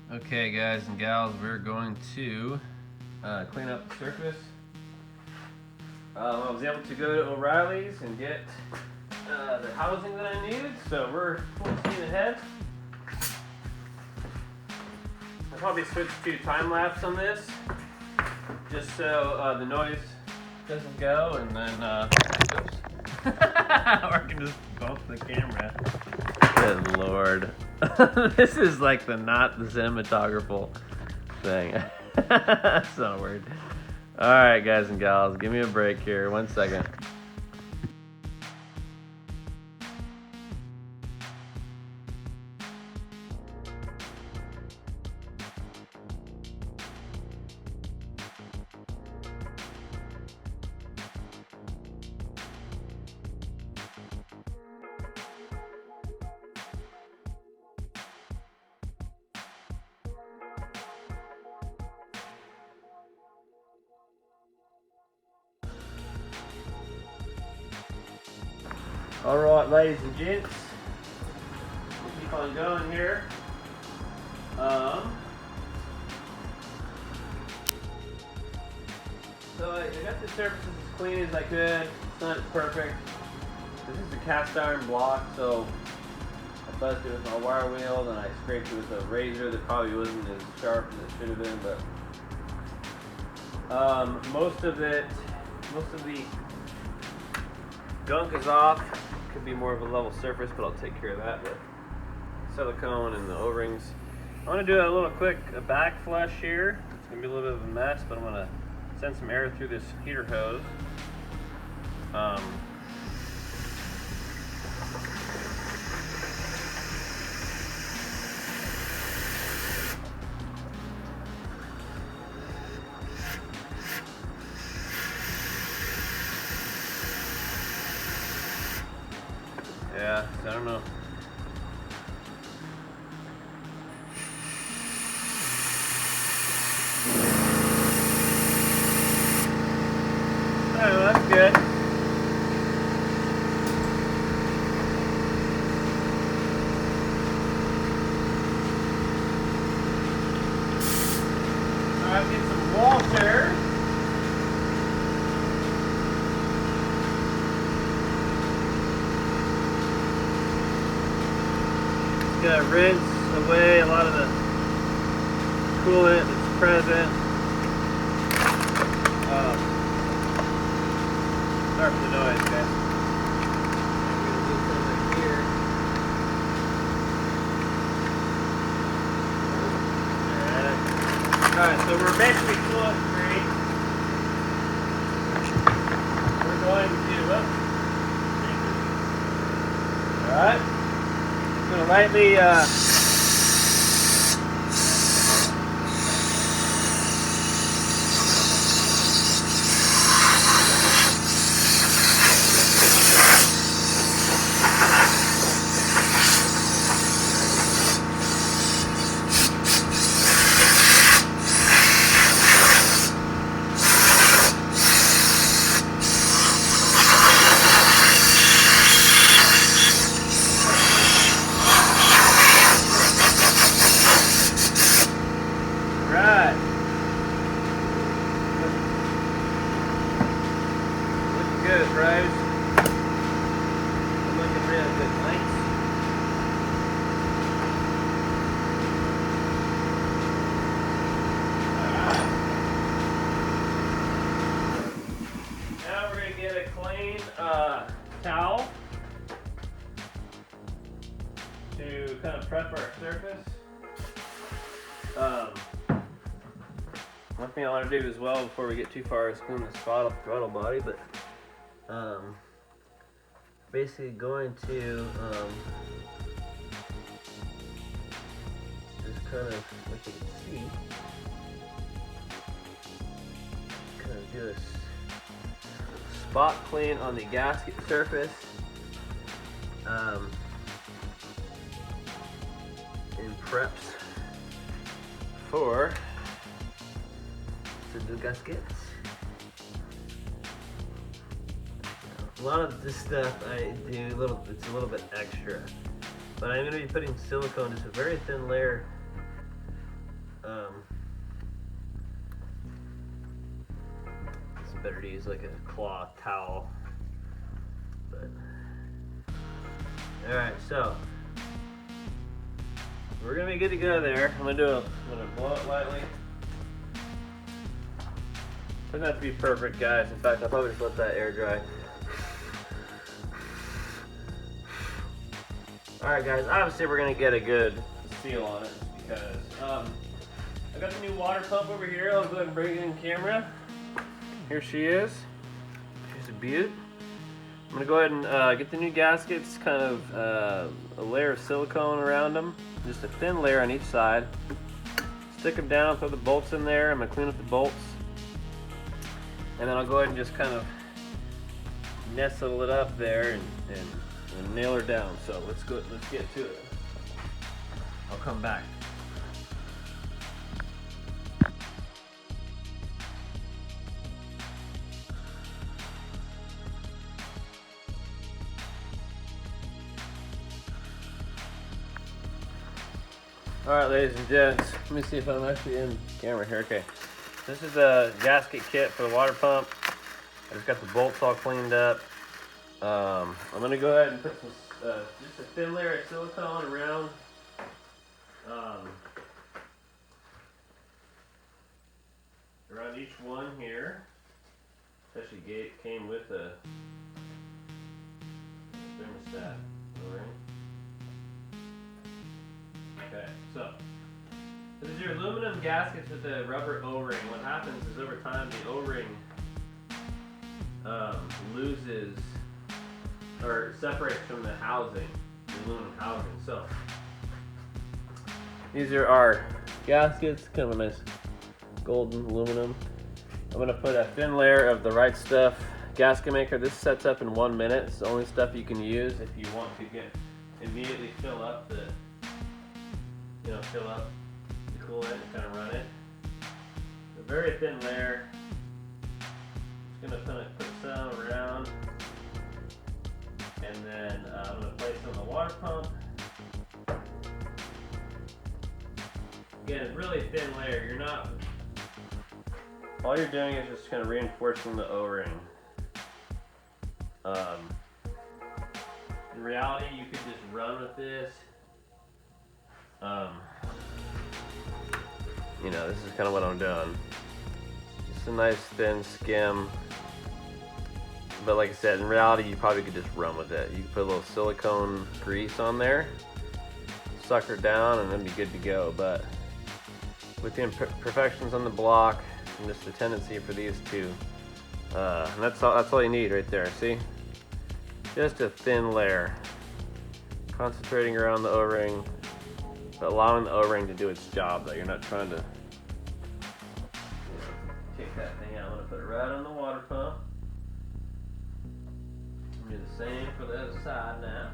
Okay, guys and gals, we're going to clean up the surface. I was able to go to O'Reilly's and get the housing that I needed, so we're full steam ahead. I'll probably switch to time lapse on this, just so the noise doesn't go, and then oops. Or I can just bump the camera. Good lord. This is like not the cinematographical thing. That's not a word. Alright, guys and gals, give me a break here. 1 second. Alright, ladies and gents, we'll keep on going here. So I got the surfaces as clean as I could. It's not perfect. This is a cast iron block, so I buzzed it with my wire wheel, and I scraped it with a razor that probably wasn't as sharp as it should have been, but most of the gunk is off. Could be more of a level surface, but I'll take care of that with silicone and the O-rings. I want to do a little quick back flush here. It's going to be a little bit of a mess, but I'm going to send some air through this heater hose. Yeah, so I don't know. Oh, that's good. Alright, get some water. Gonna rinse away a lot of the coolant that's present. Sorry for the noise, guys. I'm gonna do some right here. Alright, so we're basically fluid free. We're going to, alright. I'm going to lightly good, Rose. I'm looking real good, thanks. Alright. Now we're going to get a clean towel to kind of prep our surface. One thing I want to do as well before we get too far is clean the throttle body, but basically going to just kind of, like you can see, kind of do a spot clean on the gasket surface, in preps for the gaskets. A lot of this stuff I do it's a little bit extra, but I'm going to be putting silicone, just a very thin layer It's better to use like a cloth towel. But all right, so we're gonna be good to go there. I'm gonna blow it lightly. Doesn't have to be perfect, guys. In fact, I'll probably just let that air dry. All right, guys. Obviously, we're gonna get a good seal on it because I got the new water pump over here. I'll go ahead and bring it in camera. Here she is. She's a beaut. I'm gonna go ahead and get the new gaskets, kind of a layer of silicone around them, just a thin layer on each side. Stick them down, throw the bolts in there. I'm gonna clean up the bolts, and then I'll go ahead and just kind of nestle it up there and nail her down. So let's get to it. I'll come back. All right, ladies and gents, let me see if I'm actually in camera here. Okay, this is a gasket kit for the water pump. I just got the bolts all cleaned up. I'm gonna go ahead and put some, just a thin layer of silicone around around each one here. Especially came with a thermostat O-ring. Okay, so this is your aluminum gaskets with the rubber O-ring. What happens is over time the O-ring loses or separates from the housing, the aluminum housing. So these are our gaskets, kind of a nice golden aluminum. I'm gonna put a thin layer of the right stuff gasket maker. This sets up in 1 minute. It's the only stuff you can use if you want to immediately fill up the coolant and kind of run it. A very thin layer. Just gonna kind of put some around, and then I'm gonna place it on the water pump. Again, it's really thin layer. All you're doing is just kind of reinforcing the O-ring. In reality, you could just run with this. This is kind of what I'm doing. Just a nice thin skim. But like I said, in reality, you probably could just run with it. You could put a little silicone grease on there, suck her down, and then be good to go. But with the imperfections on the block and just the tendency for these two, and that's all you need right there. See, just a thin layer, concentrating around the O-ring, but allowing the O-ring to do its job. That you're not trying to take that thing out. I'm gonna put it right on the water pump. Do the same for the other side now.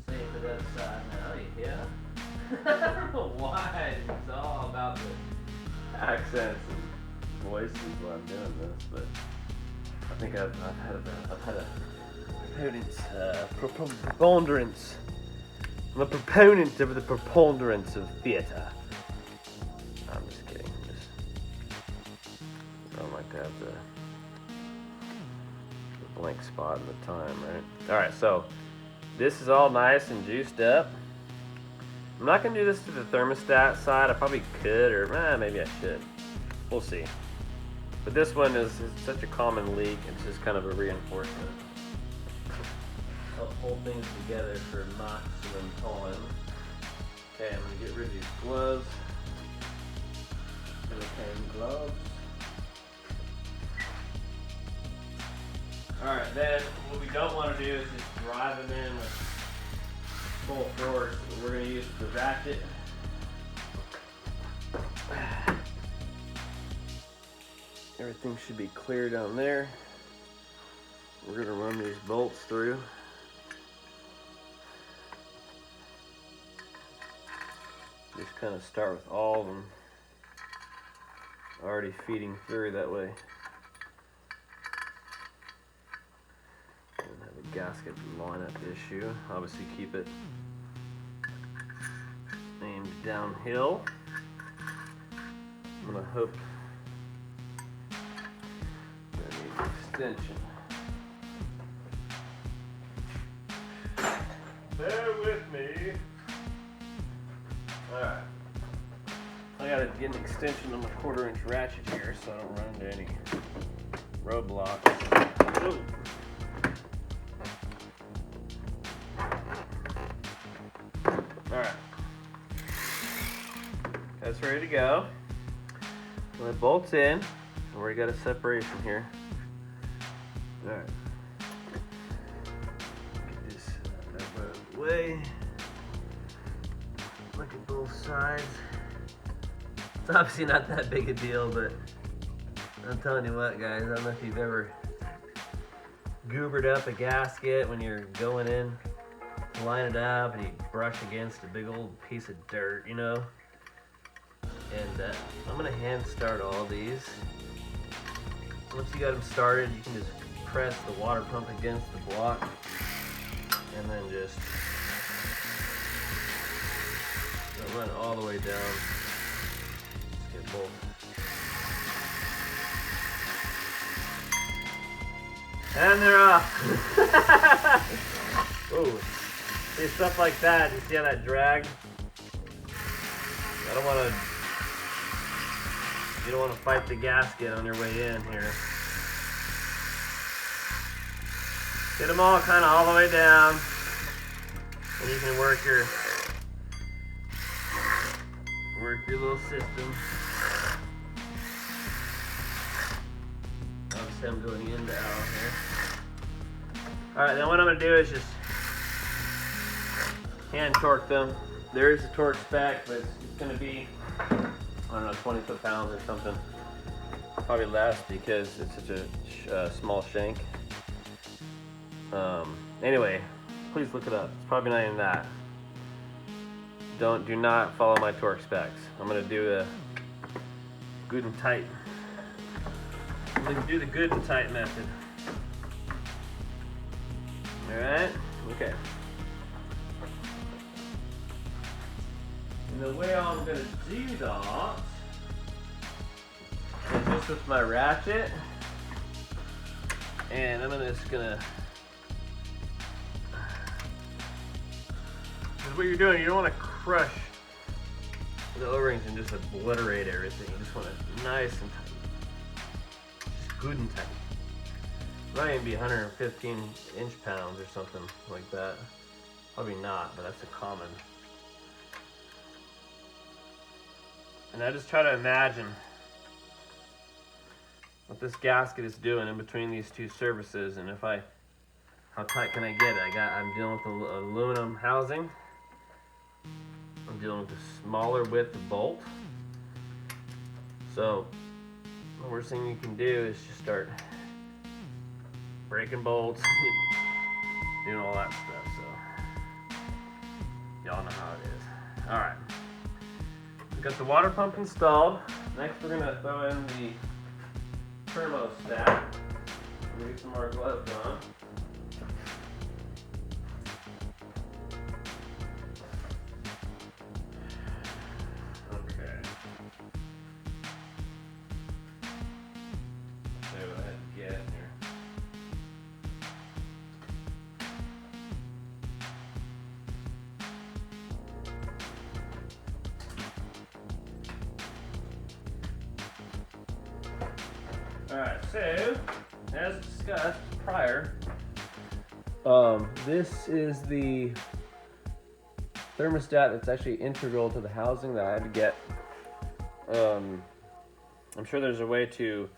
Same for the other side now, yeah. I don't know why it's all about the accents and voices while I'm doing this, but I think I've had a preponderance. I'm a proponent of the preponderance of theater. I'm just kidding. I don't like to have the blank spot in the time, right? Alright, so this is all nice and juiced up. I'm not going to do this to the thermostat side. I probably could, or maybe I should. We'll see. But this one is such a common leak, it's just kind of a reinforcement. Help hold things together for maximum time. Okay, I'm going to get rid of these gloves. Gloves. Alright, then what we don't want to do is just drive them in with full force. We're going to use the ratchet. Everything should be clear down there. We're going to run these bolts through. Just kind of start with all of them already feeding through that way. Have a gasket lineup issue. Obviously keep it downhill. I'm gonna hope I need an extension. Bear with me. Alright. I gotta get an extension on my 1/4-inch ratchet here so I don't run into any roadblocks. Ooh. Alright. That's ready to go. Well, it bolts in. We already got a separation here. Alright. Get this out of the way. Look at both sides. It's obviously not that big a deal, but I'm telling you what, guys, I don't know if you've ever goobered up a gasket when you're going in to line it up and you brush against a big old piece of dirt, you know? And I'm gonna hand start all these. Once you got them started, you can just press the water pump against the block and then just run all the way down. Let's get both. And they're off. Ooh. See, stuff like that, you see how that drag? I don't want to, you don't want to fight the gasket on your way in here. Get them all kind of all the way down, and you can work your little system. Obviously I'm going in to out here. Alright, then what I'm going to do is just hand torque them. There is a torque spec, but it's going to be, I don't know, 20 foot-pounds or something. Probably less because it's such a small shank. Anyway, please look it up. It's probably not even that. Do not follow my torque specs. I'm gonna do a good and tight. I'm gonna do the good and tight method. All right. Okay. And the way I'm gonna do that is just with my ratchet, and I'm just gonna. Because what you're doing, you don't want to crush the O-rings and just obliterate everything. You just want it nice and tight. Just good and tight. It might even be 115 inch-pounds or something like that. Probably not, but that's a common. And I just try to imagine what this gasket is doing in between these two surfaces, and how tight can I get it? I'm dealing with the aluminum housing. I'm dealing with a smaller width of bolt. So the worst thing you can do is just start breaking bolts, doing all that stuff. So y'all know how it is. All right, we got the water pump installed. Next, we're gonna throw in the thermostat. We'll get some more gloves on. Alright, so, as discussed prior, this is the thermostat that's actually integral to the housing that I had to get. I'm sure there's a way to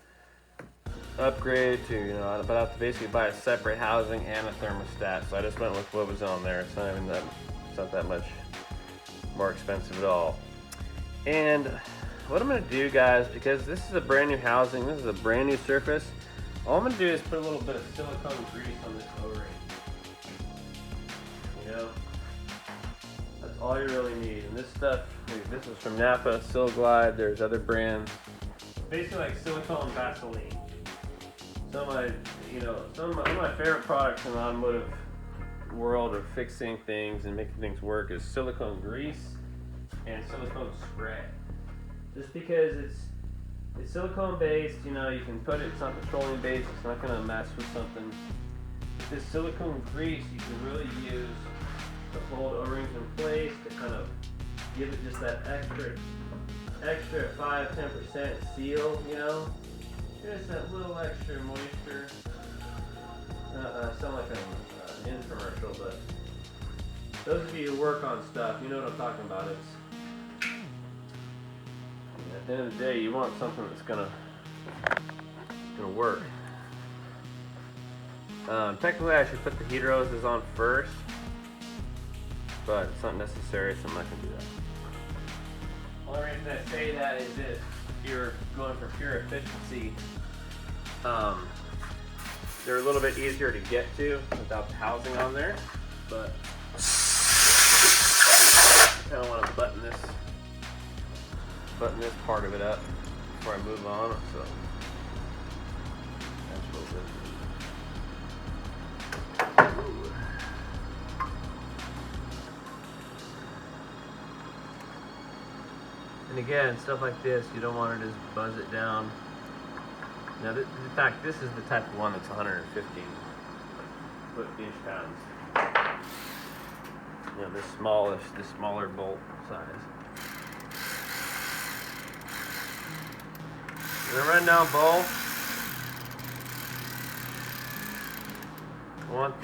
upgrade to, but I have to basically buy a separate housing and a thermostat, so I just went with what was on there. It's not that much more expensive at all. And what I'm going to do, guys, because this is a brand new housing, this is a brand new surface, all I'm going to do is put a little bit of silicone grease on this O-ring. That's all you really need. And this stuff, this is from Napa, Silglide, there's other brands. Basically like silicone Vaseline. Some of my favorite products in the automotive world of fixing things and making things work is silicone grease and silicone spray. Just because it's silicone based, you know, you can put it, it's not petroleum based, it's not going to mess with something. With this silicone grease, you can really use to hold O-rings in place, to kind of give it just that extra 5-10% seal, you know? Just that little extra moisture. Sound like an infomercial, but those of you who work on stuff, you know what I'm talking about. It's at the end of the day, you want something that's gonna work. Technically, I should put the heater hoses on first, but it's not necessary, so I'm not gonna do that. The only reason I say that is if you're going for pure efficiency, they're a little bit easier to get to without the housing on there, but I kind of want to button this part of it up before I move on. So that's what it is. Ooh. And again, stuff like this, you don't want to just buzz it down. Now, in fact, this is the type of one that's 150 inch-pounds. You know, the smaller bolt size. I'm gonna run down both. I want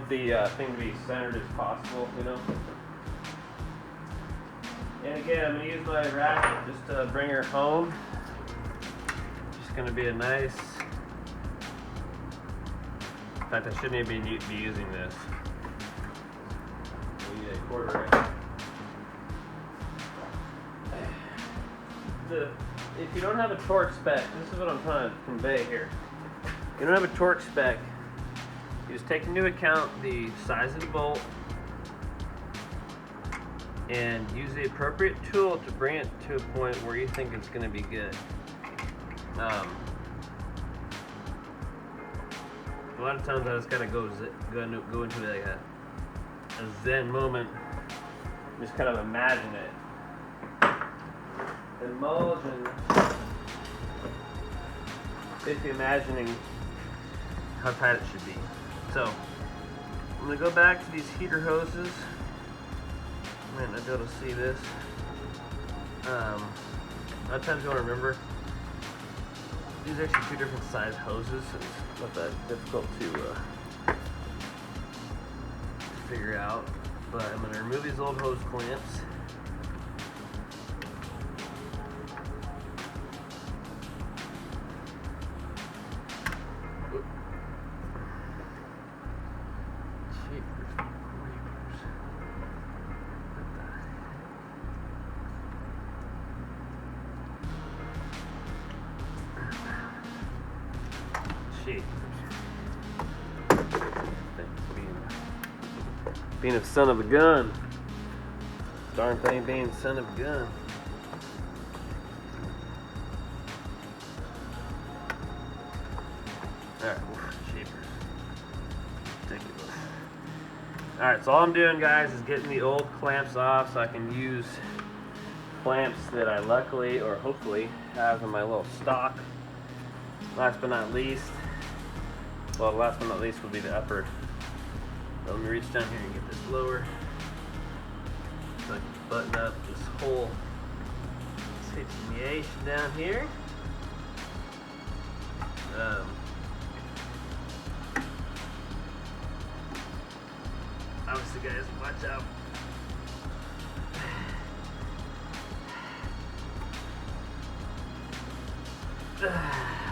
the thing to be centered as possible, you know. And again, I'm going to use my ratchet just to bring her home. Just going to be a nice... In fact, I shouldn't even be using this. We need a quarter inch. If you don't have a torque spec, this is what I'm trying to convey here. If you don't have a torque spec, you just take into account the size of the bolt and use the appropriate tool to bring it to a point where you think it's going to be good. A lot of times I just gotta go into like a zen moment, just kind of imagine it. Indulge in basically imagining how tight it should be. So I'm gonna go back to these heater hoses. I might not be able to see this. A lot of times you want to remember these are actually two different size hoses, so it's not that difficult to figure out. But I'm going to remove these old hose clamps. Being a son of a gun. Darn thing being son of a gun. Alright, cheapers. Ridiculous. Alright, so all I'm doing, guys, is getting the old clamps off so I can use clamps that I luckily or hopefully have in my little stock. Last but not least, well, last but not least will be the upper. Let me reach down here and get this lower so I can button up this whole situation down here. Obviously, guys, watch out. I was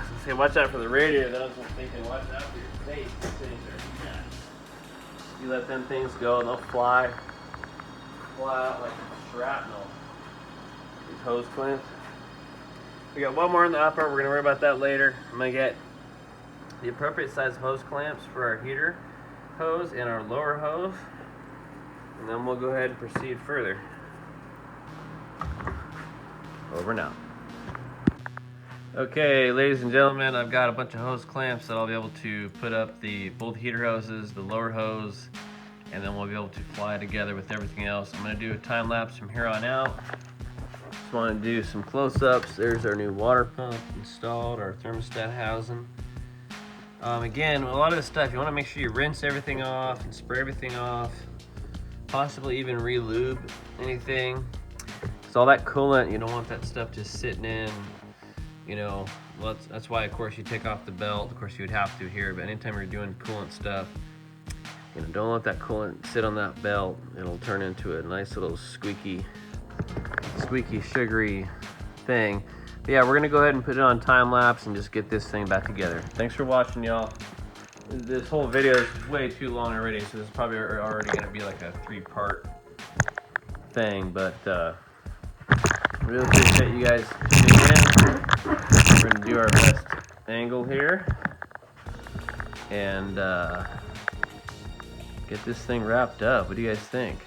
gonna say watch out for the radiator, then I was thinking watch out for your face. These things are nuts. You let them things go and they'll fly out like shrapnel. These hose clamps. We got one more in the upper, we're gonna worry about that later. I'm gonna get the appropriate size hose clamps for our heater hose and our lower hose, and then we'll go ahead and proceed further. Over now. Okay, ladies and gentlemen, I've got a bunch of hose clamps that I'll be able to put up both heater hoses, the lower hose, and then we'll be able to fly together with everything else. I'm going to do a time lapse from here on out. Just want to do some close-ups. There's our new water pump installed, our thermostat housing. Again, a lot of this stuff, you want to make sure you rinse everything off and spray everything off, possibly even re-lube anything. So all that coolant, you don't want that stuff just sitting in, you know. Well, that's why, of course, you take off the belt. Of course, you would have to here, but anytime you're doing coolant stuff, you know, don't let that coolant sit on that belt. It'll turn into a nice little squeaky, sugary thing. But yeah, we're gonna go ahead and put it on time lapse and just get this thing back together. Thanks for watching, y'all. This whole video is way too long already, so this is probably already gonna be like a 3-part thing, but really appreciate you guys tuning in. We're gonna do our best angle here and get this thing wrapped up. What do you guys think?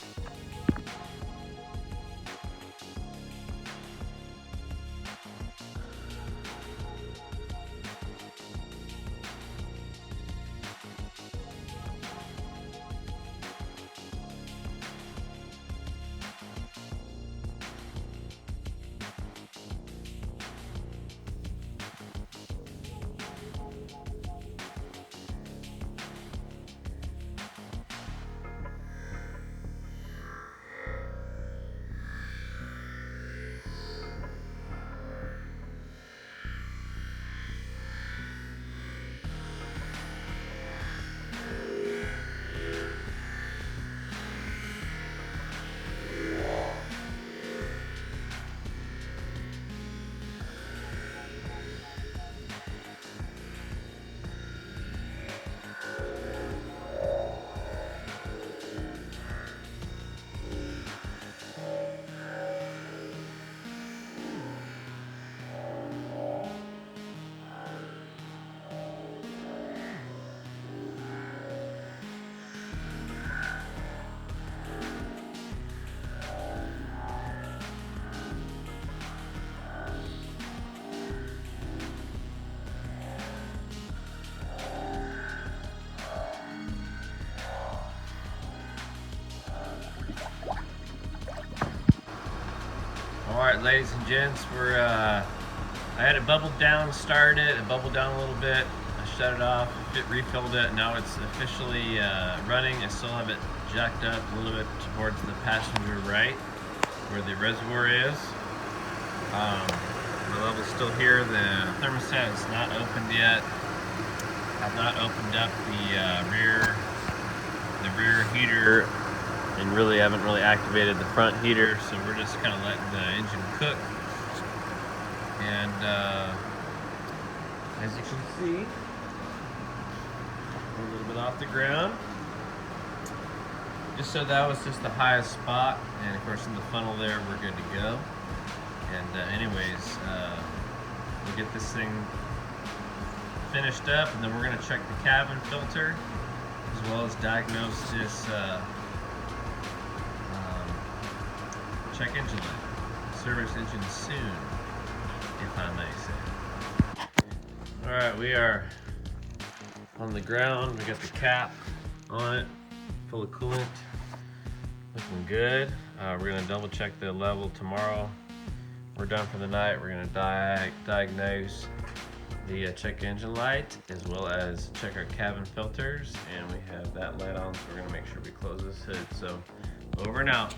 Alright, ladies and gents, I had it bubbled down, started it bubbled down a little bit, I shut it off, refilled it, now it's officially running. I still have it jacked up a little bit towards the passenger right, where the reservoir is. The level's still here, the thermostat is not opened yet. I've not opened up the rear heater, and really haven't activated the front heater, so we're just kind of letting the engine cook. And as you can see, a little bit off the ground. Just so that was just the highest spot, and of course in the funnel there we're good to go. And anyways, we'll get this thing finished up, and then we're going to check the cabin filter as well as diagnose this check engine light. Service engine soon, if I may say. Alright, we are on the ground. We got the cap on it, full of coolant. Looking good. We're going to double check the level tomorrow. We're done for the night. We're going to diagnose the check engine light as well as check our cabin filters. And we have that light on, so we're going to make sure we close this hood. So, over and out.